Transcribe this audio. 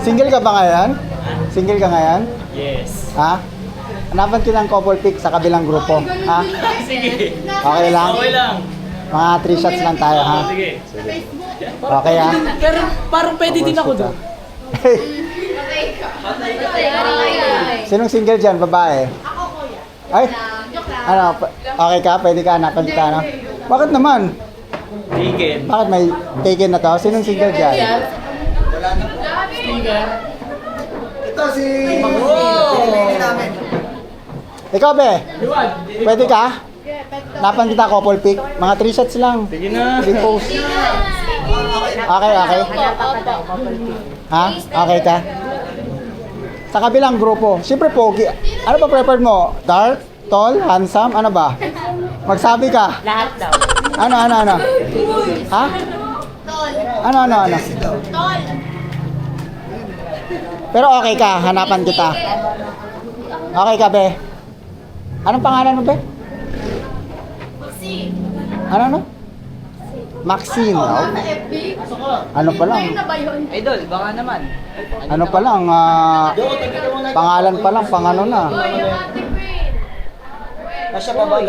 Single ka ba ngayon? Single ka ngayon? Yes. Ha? Hanapan kita ng couple pic sa kabilang grupo. Ha? Sige. Okay lang? Okay lang. Mga 3 shots lang tayo, ha? Sige. Okay, ha? Pero parang pwede din ako doon. Sinong single dyan? Babae? Ako kuya. Ay? Joke lang. Ano? Okay ka? Pwede ka? Hanapan kita, no? Bakit naman? Taken. Bakit may taken na to? Sinong single dyan? Ito si... Wow! Pinili namin. Ikaw, be? Pwede ka? Hanapan kita couple pic. Mga 3 shots lang. Sige na. 3 posts. Okay, okay. Ha? Okay ka? Sa kabilang grupo, siyempre pogi. Ano ba preferred mo? Dark? Tall? Handsome? Ano ba? Magsabi ka. Lahat daw. Ano? Ha? Tol. Ano? Tol. Pero okay ka, hanapan kita. Okay ka, be? Anong pangalan mo, be? Si. Ano? Maxine. Oh. Sa FB. Ano pa lang? Ayun na ba yun? Idol, baka naman. Ano pa lang? Pangalan pa lang, pang ano na. Uy, yung ate Queen. Kasya pa ba?